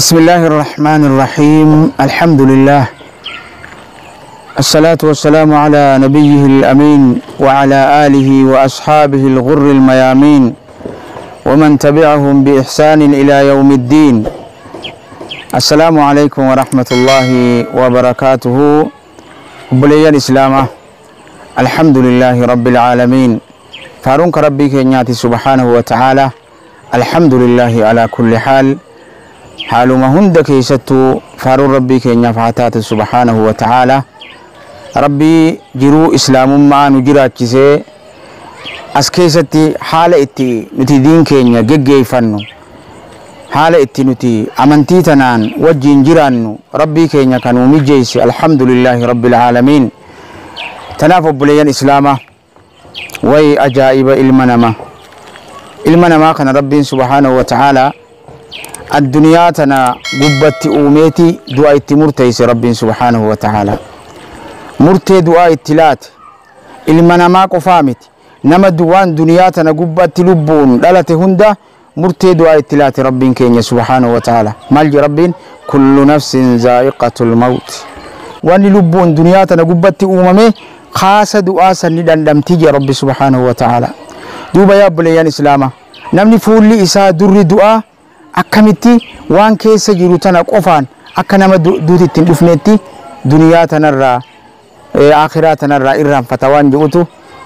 بسم الله الرحمن الرحيم الحمد لله الصلاة والسلام على نبيه الأمين وعلى آله وأصحابه الغر الميامين ومن تبعهم بإحسان إلى يوم الدين. السلام عليكم ورحمة الله وبركاته. بلي الإسلام الحمد لله رب العالمين. فارونك ربي كنياتي سبحانه وتعالى. الحمد لله على كل حال. حالما هند كيستو فارون ربي كنيا فاتات سبحانه وتعالى. ربي جرو إسلام ما نجرات كيسي أسكيستي حالة إتي نتي دين كنيا جيجي فنو حالة إتي نتي أمنتي تنان وجين جيرانو ربي كنيا كانوا مجيسي. الحمد لله رب العالمين. تنافب بليان إسلامه وي أجائب المنما كان ربي سبحانه وتعالى الدنيا تنا قبت أوميتي دعاء مرتيس ربي سبحانه وتعالى مرتي دعاء التلات المنما قفامت نما دوان دنيا تنا قبت لبون دلت هندا مرتي دعاء التلات ربي كينيا سبحانه وتعالى مالج ربي كل نفس زائقة الموت وان لبون دنيا تنا قبت أومامي خاص دعاء سندان دم تيجي ربي سبحانه وتعالى دوبا يا بليان إسلامه نمني فولي إساء در دعاء akkamitti waan keessa jiru tana qofaan akka nama duutitti dhufnetti duniyaa tanarraa akhiraa tanarraa irraanfata waan jedhutu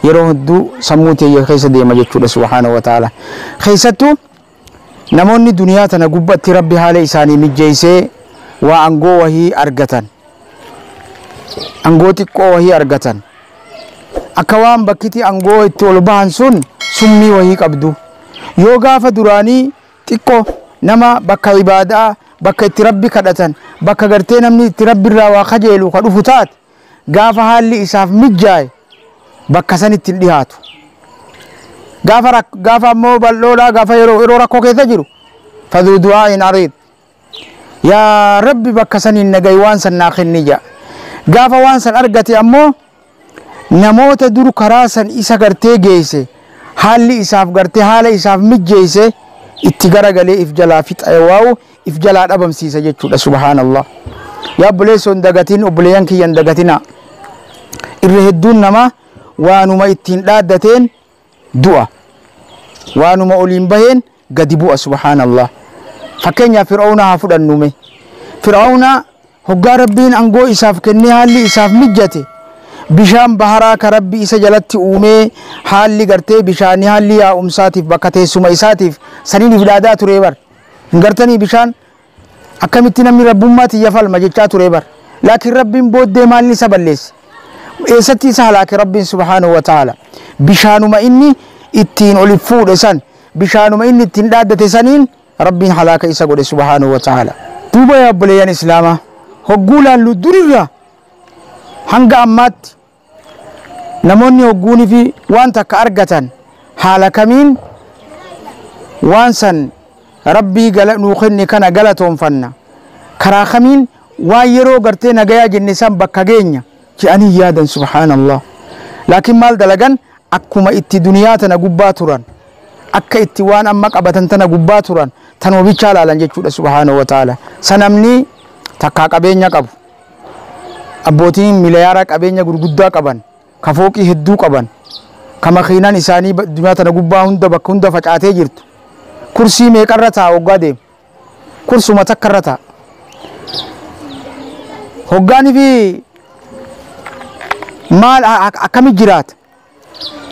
yeroo hedduu sammuu ta'e keessa deema jechuudha subhaanahu wa ta'ala. Keessattuu namoonni duniyaa tana gubbatti rabbi haala isaanii mijjeessee waa angoo wahii argatan angoo xiqqoo wahii argatan akka waan bakkiti angoo itti ol bahan sun summii wahii qabdu yoo gaafa duraanii xiqqoo nama bakka ibadaa bakka itti rabbi kadhatan bakka gartee namni itti rabbi irraa waa kajeelu ka dhufu taat gaafa haalli isaaf mijjaaye bakka sanitti hin dhihaatu gaafa ammoo bal'oodhaa gaafa yeroo rakkoo keessa jiru faduu du'aa'iin ariid yaa rabbi bakka saniin nagayi waan san naa kenni jedha gaafa waan san argate ammoo namoota dur karaa san isa gartee geesse haalli isaaf gartee haala isaaf mijjeesse itti garagalee if jalaa fixa waaw if jalaa dhabamsiisa jechuudha subhaanallah. yaa obboleessoon dagatiin obboleeyyan kiyyan dagatina irra hedduun nama waanuma ittiin dhaaddateen du'a waanuma oliin baheen gadi bu'a subhaanallah. fakkeenyaaf fir'auna haa fudhannume fir'auna hoggaa rabbiin angoo isaaf kennee haalli isaaf mijjate bishaan baharaa ka rabbi isa jalatti uumee haalli gartee bishaanii haalli yaa'umsaatiif bakka teessuma isaatiif saniin ifdaadaa ture bar hin gartanii bishaan akkamitti namni rabbummaatti yafalma jechaa ture bar laakiin rabbiin booddee maalni isa balleesse eessatti isa halaake rabbiin subhaanahu wa ta'ala bishaanuma inni ittiin oli fuudhe san bishaanuma inni ittiin dhaaddate saniin rabbiin halaaka isa godhe subhaanahu wa ta'ala. duuba yaa obboleeyyan islaamaa hogguu laallu durirraa hanga ammaatti namoonni hogguunii fi waan takka argatan haala kamiin waan san rabbii nuu kenne kana galatoonfanna karaa kamiin waan yeroo gartee nagayaa jenne san bakka geenya je'anii yaadan subhaanallah. laakiin maal dalagan akkuma itti duniyaa tana gubbaa turan akka itti waan amma qabatan tana gubbaa turan tanuma bichaa laalan jechuudha subhaanahu wa ta'ala. sanamni takkaa qabeenya qabu abbootiin miliyaara qabeenya gurguddaa qaban ka fooqii hedduu qaban ka makiinaan isaanii duniyaa tana gubbaa hunda bakka hunda facaatee jirtu kursii meeqarra ta'a hoggaa deemu kursuma takkarra ta'a hoggaanii fi maal akkami jiraata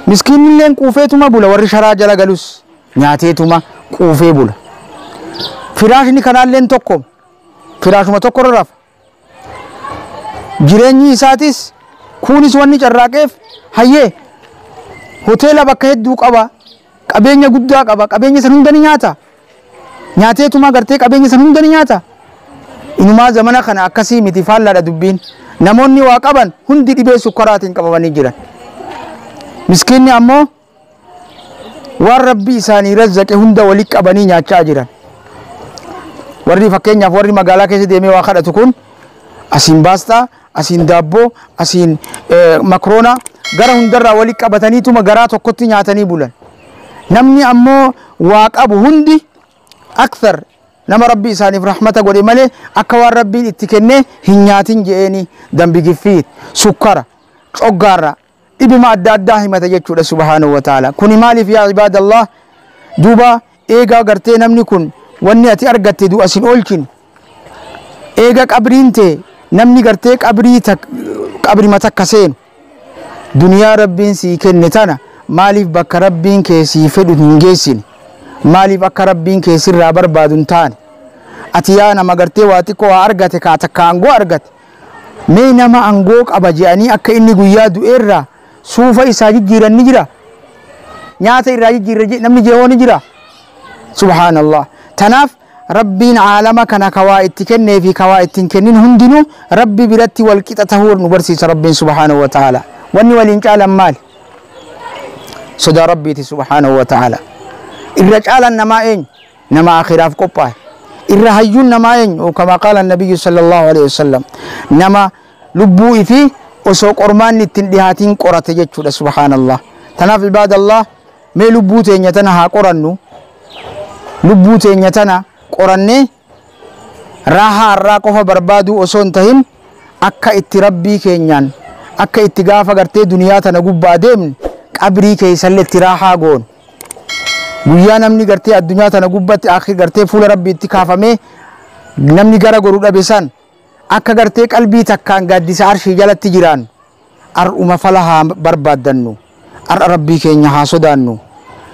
miskiinilleen quufeetuma bula warri sharaa jala galus nyaateetuma quufee bula firaashni kanaalleen tokko firaashuma tokkorra rafa jireenyi isaatis kunis wanni carraaqeef hayyee hoteela bakka hedduu qaba qabeenya guddaa qaba qabeenya san hunda ni nyaata nyaateetuma gartee qabeenya san hunda ni nyaata. inumaa zamana kana akkasii miti faallaadha dubbiin namoonni waa qaban hundi dhibee sukkaraatiin qabamanii jiran miskiinni ammoo waan rabbi isaanii razzaqe hunda walitti qabanii nyaachaa jiran. warri fakkeenyaaf warri magaalaa keessa deemee waa kadhatu kun asiin baastaa asiin daabboo asiin makroona gara hundarraa walitti qabataniituma garaa tokkotti nyaatanii bulan. namni ammoo waa qabu hundi akthar nama rabbi isaaniif rahmata godhe malee akka waan rabbiin itti kenne hin nyaatin je'eeni dambi giffiit sukkara coggaarra dhibima adda addaa himata jechuudha subhaanahu wa ta'ala. Kuni maaliif yaa ibaadallah duuba eegaa gartee namni kun wanni ati argatte du'a sin oolchin eega qabriin ta'e namni gartee qabrima takka seenu duniyaa rabbiin sii kenne tana maaliif bakka rabbiin kee sii fedhu hin geessine maaliif akka rabbiin kee sirraa barbaadu hin taane ati yaa nama gartee waa xiqqoo waa argate kaa takka aangoo argate mee nama aangoo qaba je'anii akka inni guyyaa du'eerraa suufa isaa jijjiiran ni jira nyaata irraa jijjiirra namni je'oo ni jira subhaanallah. Tanaaf rabbiin caalama kana kawaa itti kennee fi kawaa ittiin kennin hundinuu rabbi biratti wal qixa tahuu nu barsiisa rabbiin subhaanahu wa ta'ala. Wanni waliin caalan maali? Sodaa rabbiiti subhaanahu wa ta'ala. Irra caalan namaa eenyu? Nama akhiraaf qophaa'e. Irra hayyuun namaa eenyu? Kama qaala nabiyyu sallallahu alaihi wasallam. Nama lubbuu ifi osoo qormaan ittiin dhihaatiin qorate jechuudha subhaanallah. Tanaaf ibaadallah mee lubbuu teenya tana haa qorannu. Lubbuu teenya tana qorannee raahaa irraa qofa barbaaduu osoo hin tahin akka itti rabbii keenyaan akka itti gaafa gartee duniyaa tana gubbaa deemne qabrii keessallee itti raahaa goonu. Guyyaa namni gartee addunyaa tana gubbatti akhir gartee fuula rabbiitti kaafamee namni gara godhu dhabe san akka gartee qalbii takkaan gaaddisa arshii jalatti jiraannu ar'uma falahaa barbaaddannu ar'a rabbii keenya haa sodaannu.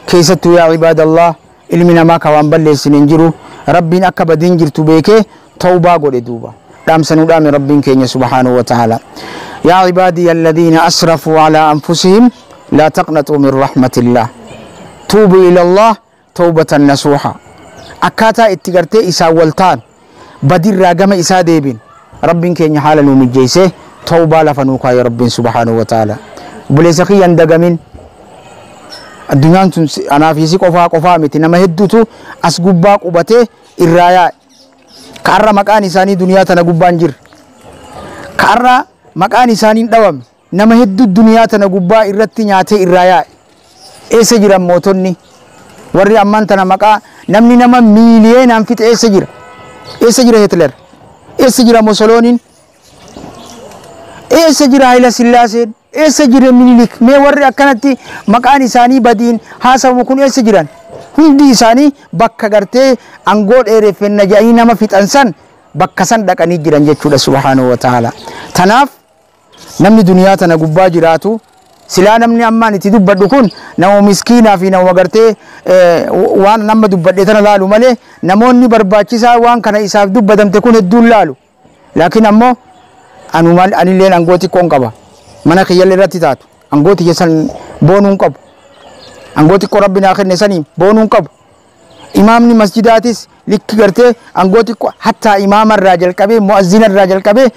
Keessattuu yaa ibaadallah ilmi namaa kawaan balleessin hin jiru rabbiin akka badiin jirtu beekee tawbaa godhe duuba dhaamsanuu dhaame rabbiin keenya subhaanahu wa ta'ala. yaa cibaadiya alladhiina asrafuu calaa anfusihim laa taqnaxuu min rahmatillah tuubuu ila allah tawbatan nasuuha. akkaataa itti gartee isaa wal ta'an badirraa gama isaa deebin rabbiin keenya haala nuu mijjeessee tawbaa lafa nuu kaaya rabbiin subhaanahu wa ta'ala. buleessa kiyyan dagamin addunyaan tun anaafisi qofaa miti nama hedduutu as gubbaa qubatee irraa yaa'e kaarra maqaan isaanii duniyaa tana gubbaan jirre kaarra maqaan isaanii dhawame nama hedduu duniyaa tana gubbaa irratti nyaatee irraa yaa'e. Eessa jiran mootonni warri ammaan tana maqaa namni nama miiliyeenaan fixe eessa jira? Eessa jira Hitler? Eessa jira Mussoliniin? Eessa jira Haayila Sillaaseen? Eessa jira Minilik? Mee warri akkanatti maqaan isaanii badiin haasawamu kun eessa jiran? Hundi isaanii bakka gartee aangoo dheereffenna jedhanii nama fixan san bakka san dhaqanii jiran jechuudha subhaanahu wa ta'ala. Tanaaf namni duniyaa tana gubbaa jiraatu silaa namni ammaan itti dubbadhu kun nama miskiinaa fi nama gartee waan nama dubbadhe tana laalu malee namoonni barbaachisaa waan kana isaaf dubbadamte kun hedduun laalu. Laakiin ammoo anilleen aangoo xiqqoon qaba. Mana kiyyalle irratti taatu aangoo tiyya san boonuun qabu. Aangoo xiqqoo rabbi naa kenne saniin boonuun qabu. Imaamni masjidaatis likki gartee aangoo xiqqoo hattaa imaama irraa jalqabee mu'azzina irraa jalqabee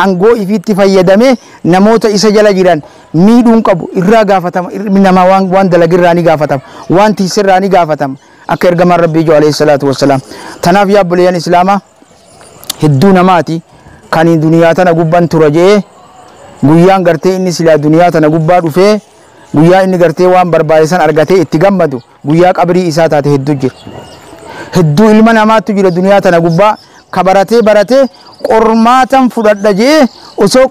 aangoo ifiitti fayyadamee namoota isa jala jiran miidhuun qabu irraa gaafatama. Nama waan dalagirraa ni gaafatama waan tiisirraa ni gaafatama akka ergamaan rabbii jiru alayhi salaatu wassalaam. Tanaaf yaa obboleeyyan islaamaa hedduu namaati kan duniyaa tana gubbaan tura jedhee guyyaan gartee inni silaa duniyaa tana gubbaa dhufee guyyaa inni gartee waan barbaade san argatee itti gammadu guyyaa qabrii isaa taate hedduu jira. Hedduu ilma namaatu jira duniyaa tana gubbaa ka baratee qormaatan fudhadha jedhee osoo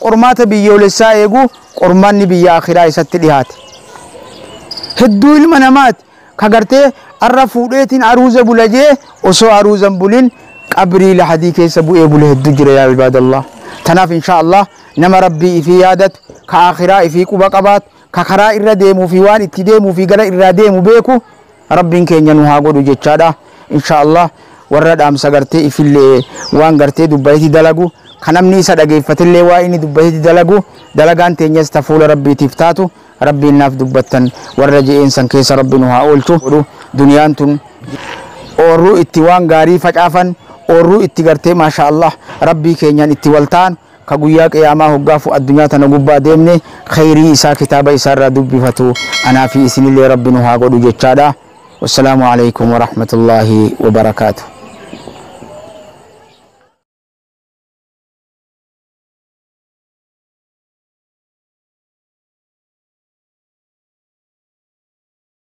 qormaata biyyoolessaa eegu qormaanni biyya akhiraa isatti dhiyaate. Hedduu ilma namaati ka gartee arra fuudheetiin aruuza bula jedhee osoo aruuzan bulin qabrii lahadii keessa bu'ee bule hedduu jira yaa ibaadallah. Tanaaf inshaallah nama rabbii ifii yaadatu ka akhiraa ifii quba qabaatu ka karaa irra deemuu fi waan itti deemuu fi gara irraa deemu beeku rabbiin keenya nu haa godhu jechaadha inshaallah. Warra dhaamsa gartee ifillee waan gartee dubbateeti dalagu kan namni isa dhageeffatillee waa inni dubbateeti dalagu dalagaan teenyas ta fuula rabbiitiif taatu rabbiin naaf dubbattan warra je'een san keessa rabbi nu haa oolchu. Duniyaan tun oorruu itti waan gaarii facaafan oorruu itti gartee maashaallah rabbii keenyaan itti waltaan ka guyyaa qiyaamaa hoggaafu addunyaa tana gubbaa deemne khayrii isaa kitaaba isaa irraa dubbifatu anaa fi isinillee rabbi nu haa godhu jechaadha. Wassalaamu alaykum wa rahmatullahi wa barakaatuh.